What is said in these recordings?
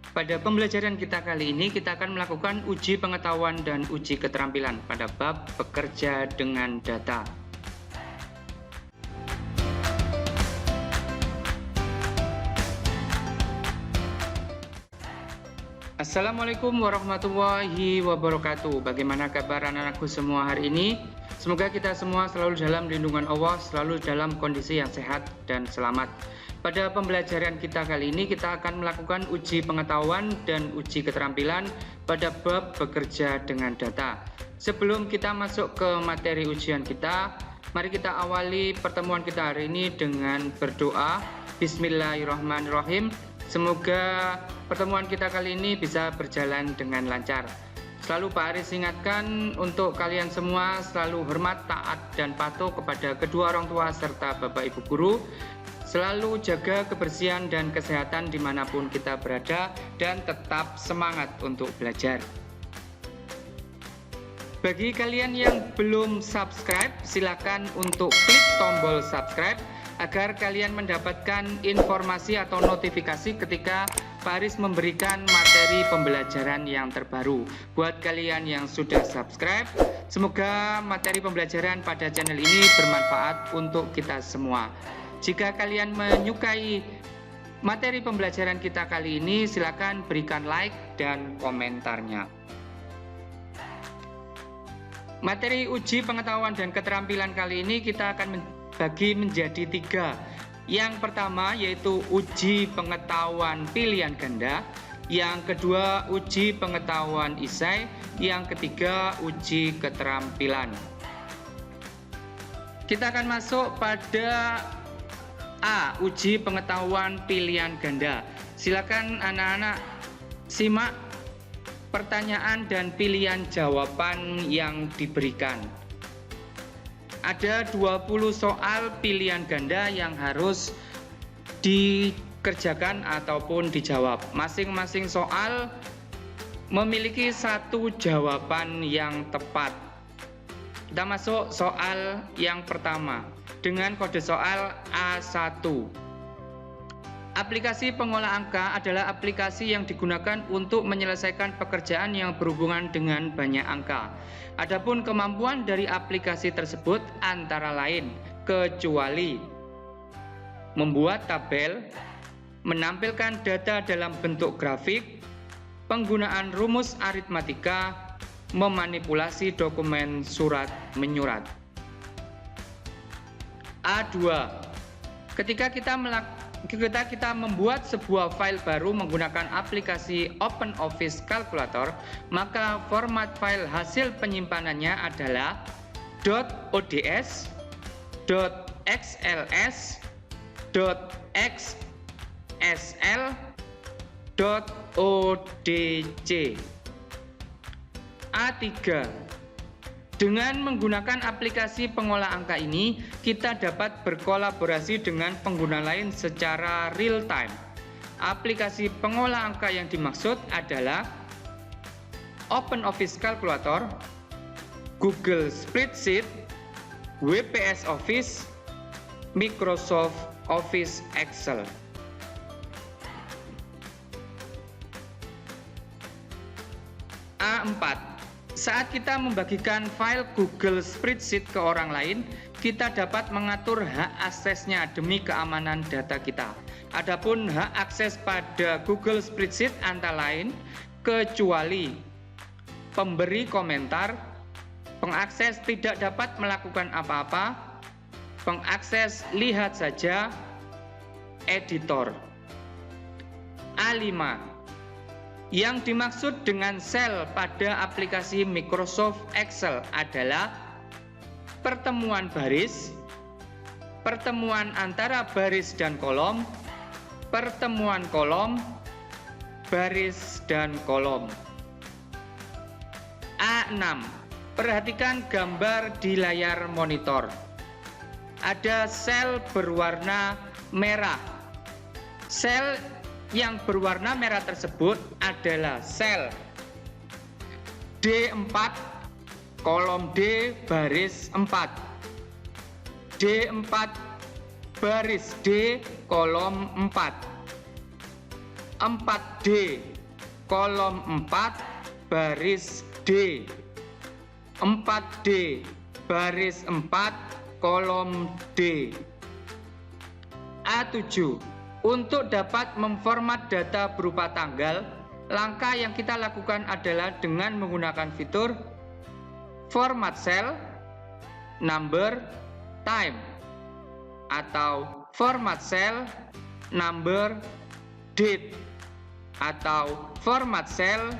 Pada pembelajaran kita kali ini, kita akan melakukan uji pengetahuan dan uji keterampilan pada bab bekerja dengan data. Assalamualaikum warahmatullahi wabarakatuh. Bagaimana kabar anak-anakku semua hari ini? Semoga kita semua selalu dalam lindungan Allah, selalu dalam kondisi yang sehat dan selamat. Pada pembelajaran kita kali ini, kita akan melakukan uji pengetahuan dan uji keterampilan pada bab bekerja dengan data. Sebelum kita masuk ke materi ujian kita, mari kita awali pertemuan kita hari ini dengan berdoa. Bismillahirrahmanirrahim. Semoga pertemuan kita kali ini bisa berjalan dengan lancar. Selalu Pak Aris ingatkan untuk kalian semua selalu hormat, taat, dan patuh kepada kedua orang tua serta Bapak Ibu Guru. Selalu jaga kebersihan dan kesehatan dimanapun kita berada dan tetap semangat untuk belajar. Bagi kalian yang belum subscribe, silakan untuk klik tombol subscribe agar kalian mendapatkan informasi atau notifikasi ketika Pak Aris memberikan materi pembelajaran yang terbaru. Buat kalian yang sudah subscribe, semoga materi pembelajaran pada channel ini bermanfaat untuk kita semua. Jika kalian menyukai materi pembelajaran kita kali ini, silakan berikan like dan komentarnya. Materi uji pengetahuan dan keterampilan kali ini kita akan bagi menjadi 3. Yang pertama yaitu uji pengetahuan pilihan ganda, yang kedua uji pengetahuan esai, yang ketiga uji keterampilan. Kita akan masuk pada A. Uji pengetahuan pilihan ganda. Silakan anak-anak simak pertanyaan dan pilihan jawaban yang diberikan. Ada 20 soal pilihan ganda yang harus dikerjakan ataupun dijawab. Masing-masing soal memiliki satu jawaban yang tepat. Kita masuk soal yang pertama dengan kode soal A1. Aplikasi pengolah angka adalah aplikasi yang digunakan untuk menyelesaikan pekerjaan yang berhubungan dengan banyak angka. Adapun kemampuan dari aplikasi tersebut antara lain kecuali membuat tabel, menampilkan data dalam bentuk grafik, penggunaan rumus aritmatika, memanipulasi dokumen surat menyurat. A2. Ketika kita membuat sebuah file baru menggunakan aplikasi OpenOffice Calculator, maka format file hasil penyimpanannya adalah .ods, .xls, .xsl, .odc. A3. Dengan menggunakan aplikasi pengolah angka ini, kita dapat berkolaborasi dengan pengguna lain secara real time. Aplikasi pengolah angka yang dimaksud adalah OpenOffice Calculator, Google Spreadsheet, WPS Office, Microsoft Office Excel. A4. Saat kita membagikan file Google Spreadsheet ke orang lain, kita dapat mengatur hak aksesnya demi keamanan data kita. Adapun hak akses pada Google Spreadsheet antara lain kecuali pemberi komentar, pengakses tidak dapat melakukan apa-apa, pengakses lihat saja, editor. A5. Yang dimaksud dengan sel pada aplikasi Microsoft Excel adalah pertemuan baris, pertemuan antara baris dan kolom, pertemuan kolom, baris dan kolom. A6. Perhatikan gambar di layar monitor. Ada sel berwarna merah. Sel yang berwarna merah tersebut adalah sel D4, kolom D, baris 4. D4, baris D, kolom 4. 4D, kolom 4 baris D. 4D baris 4 kolom D. A7. Untuk dapat memformat data berupa tanggal, langkah yang kita lakukan adalah dengan menggunakan fitur Format Cell, Number, Time, atau Format Cell, Number, Date, atau Format Cell,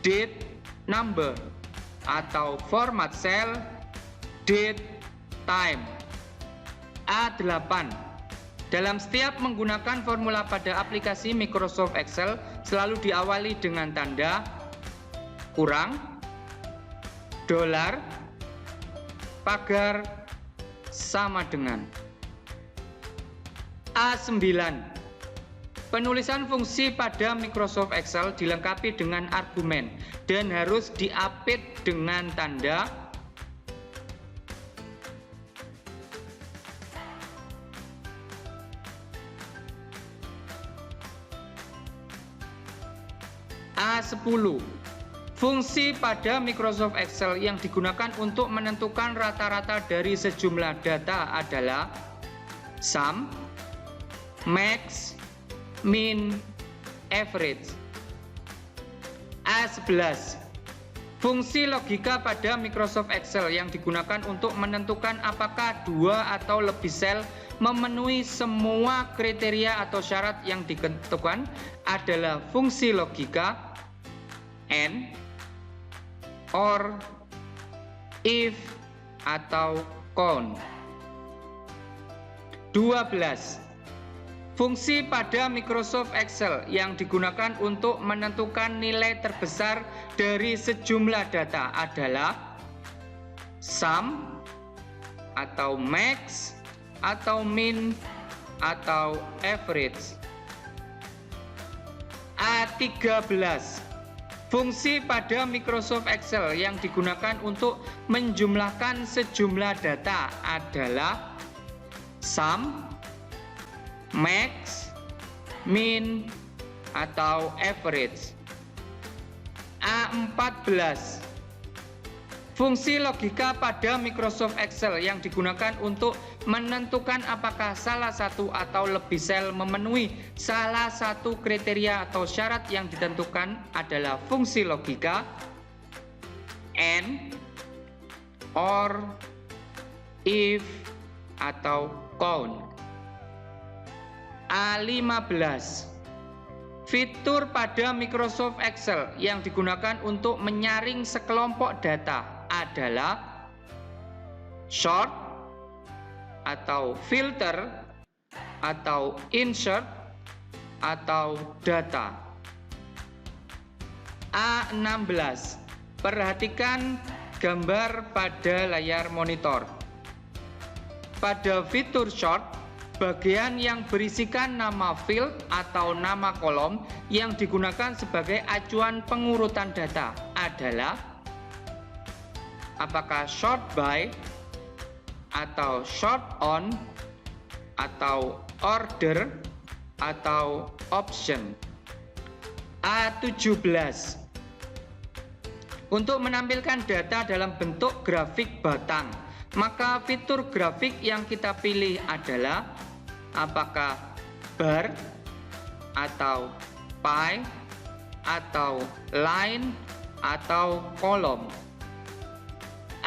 Date, Number, atau Format Cell, Date, Time. A8. Dalam setiap menggunakan formula pada aplikasi Microsoft Excel selalu diawali dengan tanda kurang, dolar, pagar, sama dengan. A9. Penulisan fungsi pada Microsoft Excel dilengkapi dengan argumen dan harus diapit dengan tanda A10. Fungsi pada Microsoft Excel yang digunakan untuk menentukan rata-rata dari sejumlah data adalah sum, max, min, average. A11. Fungsi logika pada Microsoft Excel yang digunakan untuk menentukan apakah dua atau lebih sel memenuhi semua kriteria atau syarat yang ditentukan adalah fungsi logika and, or, if, atau count. 12. Fungsi pada Microsoft Excel yang digunakan untuk menentukan nilai terbesar dari sejumlah data adalah sum, atau max, atau min, atau average. A13. Fungsi pada Microsoft Excel yang digunakan untuk menjumlahkan sejumlah data adalah sum, max, min, atau average. A14. Fungsi logika pada Microsoft Excel yang digunakan untuk menentukan apakah salah satu atau lebih sel memenuhi salah satu kriteria atau syarat yang ditentukan adalah fungsi logika and, or, if, atau count. A15. Fitur pada Microsoft Excel yang digunakan untuk menyaring sekelompok data adalah sort, atau filter, atau insert, atau data. A16. Perhatikan gambar pada layar monitor. Pada fitur sort, bagian yang berisikan nama field atau nama kolom yang digunakan sebagai acuan pengurutan data adalah apakah sort by, atau sort on, atau order, atau option. A17. Untuk menampilkan data dalam bentuk grafik batang, maka fitur grafik yang kita pilih adalah apakah bar, atau pie, atau line, atau kolom.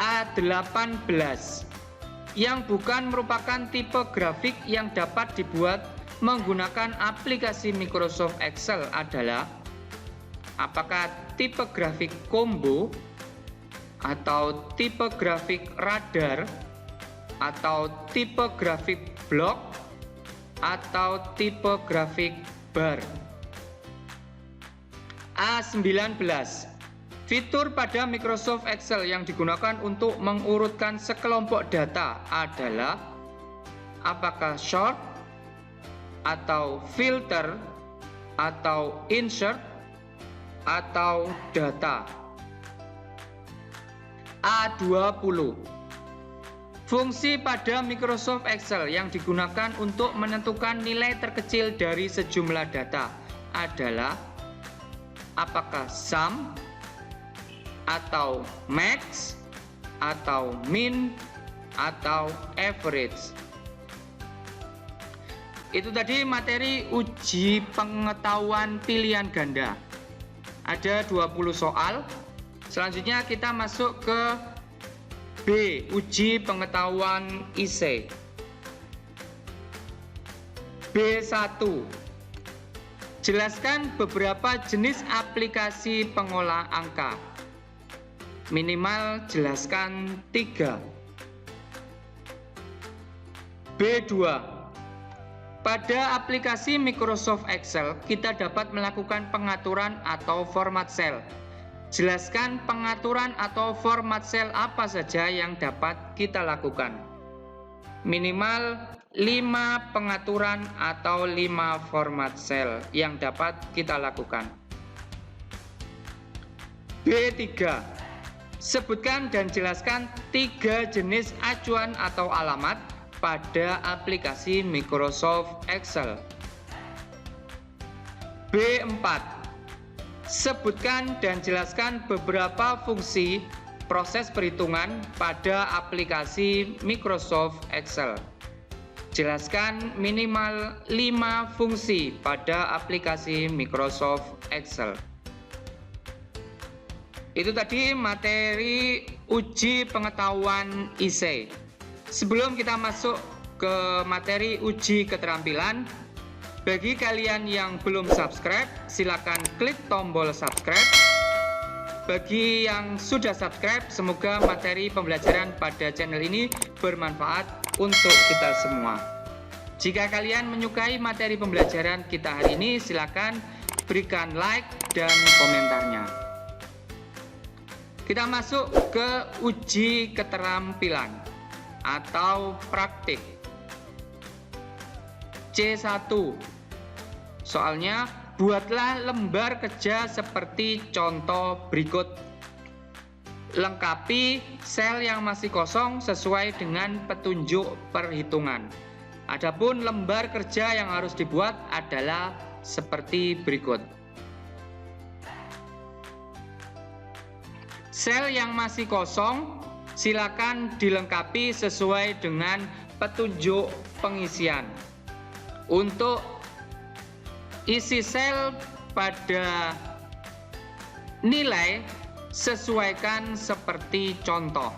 A18. Yang bukan merupakan tipe grafik yang dapat dibuat menggunakan aplikasi Microsoft Excel adalah apakah tipe grafik combo, atau tipe grafik radar, atau tipe grafik block, atau tipe grafik bar. A19. Fitur pada Microsoft Excel yang digunakan untuk mengurutkan sekelompok data adalah apakah sort, atau filter, atau insert, atau data. A20. Fungsi pada Microsoft Excel yang digunakan untuk menentukan nilai terkecil dari sejumlah data adalah apakah sum, atau max, atau min, atau average. Itu tadi materi uji pengetahuan pilihan ganda. Ada 20 soal. Selanjutnya kita masuk ke B, uji pengetahuan IC. B1. Jelaskan beberapa jenis aplikasi pengolah angka. Minimal jelaskan 3. B2. Pada aplikasi Microsoft Excel, kita dapat melakukan pengaturan atau format sel. Jelaskan pengaturan atau format sel apa saja yang dapat kita lakukan. Minimal 5 pengaturan atau 5 format sel yang dapat kita lakukan. B3. Sebutkan dan jelaskan 3 jenis acuan atau alamat pada aplikasi Microsoft Excel. B4. Sebutkan dan jelaskan beberapa fungsi proses perhitungan pada aplikasi Microsoft Excel. Jelaskan minimal 5 fungsi pada aplikasi Microsoft Excel. Itu tadi materi uji pengetahuan IC. Sebelum kita masuk ke materi uji keterampilan, bagi kalian yang belum subscribe, silakan klik tombol subscribe. Bagi yang sudah subscribe, semoga materi pembelajaran pada channel ini bermanfaat untuk kita semua. Jika kalian menyukai materi pembelajaran kita hari ini, silakan berikan like dan komentarnya. Kita masuk ke uji keterampilan atau praktik. C1. Soalnya, buatlah lembar kerja seperti contoh berikut. Lengkapi sel yang masih kosong sesuai dengan petunjuk perhitungan. Adapun lembar kerja yang harus dibuat adalah seperti berikut. Sel yang masih kosong silakan dilengkapi sesuai dengan petunjuk pengisian. Untuk isi sel pada nilai, sesuaikan seperti contoh.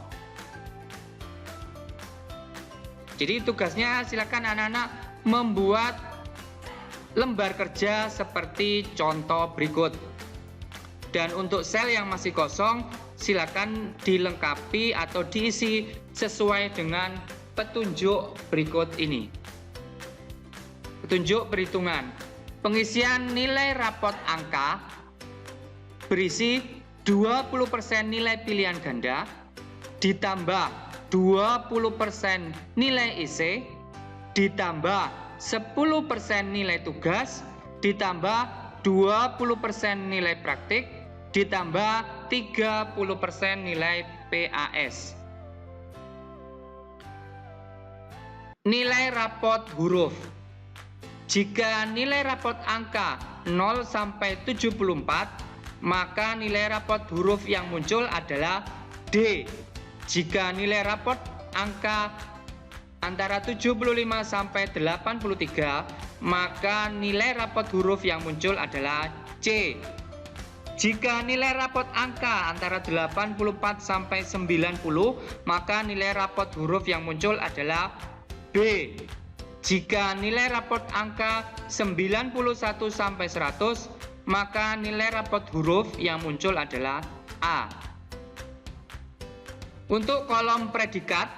Jadi tugasnya silakan anak-anak membuat lembar kerja seperti contoh berikut. Dan untuk sel yang masih kosong, silakan dilengkapi atau diisi sesuai dengan petunjuk berikut ini. Petunjuk perhitungan. Pengisian nilai rapot angka berisi 20% nilai pilihan ganda ditambah 20% nilai IC ditambah 10% nilai tugas ditambah 20% nilai praktik ditambah 30% nilai PAS. Nilai rapot huruf. Jika nilai rapot angka 0 sampai 74, maka nilai rapot huruf yang muncul adalah D. Jika nilai rapot angka antara 75 sampai 83, maka nilai rapot huruf yang muncul adalah C. Jika nilai rapot angka antara 84 sampai 90, maka nilai rapot huruf yang muncul adalah B. Jika nilai rapot angka 91 sampai 100, maka nilai rapot huruf yang muncul adalah A. Untuk kolom predikat,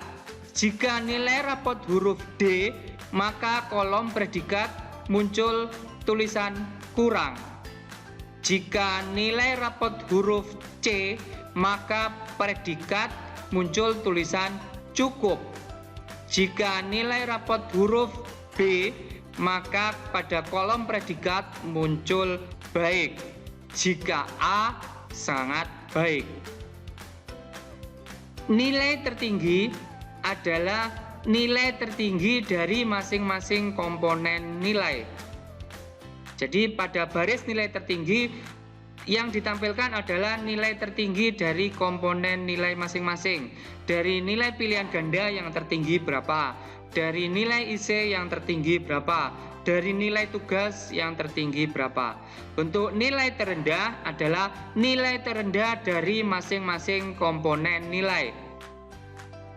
jika nilai rapot huruf D, maka kolom predikat muncul tulisan kurang. Jika nilai rapot huruf C, maka predikat muncul tulisan cukup. Jika nilai rapot huruf B, maka pada kolom predikat muncul baik. Jika A, sangat baik. Nilai tertinggi adalah nilai tertinggi dari masing-masing komponen nilai. Jadi pada baris nilai tertinggi Yang ditampilkan adalah nilai tertinggi dari komponen nilai masing-masing. Dari nilai pilihan ganda yang tertinggi berapa, dari nilai IC yang tertinggi berapa, dari nilai tugas yang tertinggi berapa. Untuk nilai terendah adalah nilai terendah dari masing-masing komponen nilai.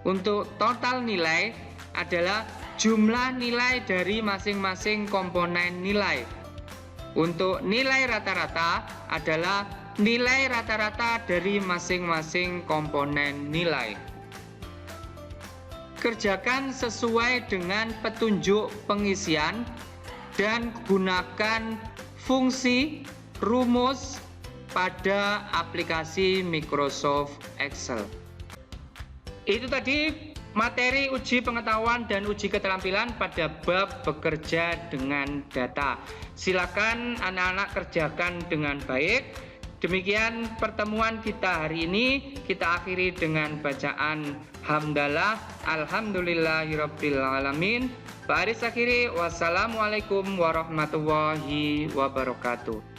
Untuk total nilai adalah jumlah nilai dari masing-masing komponen nilai. Untuk nilai rata-rata adalah nilai rata-rata dari masing-masing komponen nilai. Kerjakan sesuai dengan petunjuk pengisian dan gunakan fungsi rumus pada aplikasi Microsoft Excel. Itu tadi materi uji pengetahuan dan uji keterampilan pada bab bekerja dengan data. Silakan anak-anak kerjakan dengan baik. Demikian pertemuan kita hari ini. Kita akhiri dengan bacaan hamdalah alhamdulillahirabbil alamin. Baris akhiri, wassalamualaikum warahmatullahi wabarakatuh.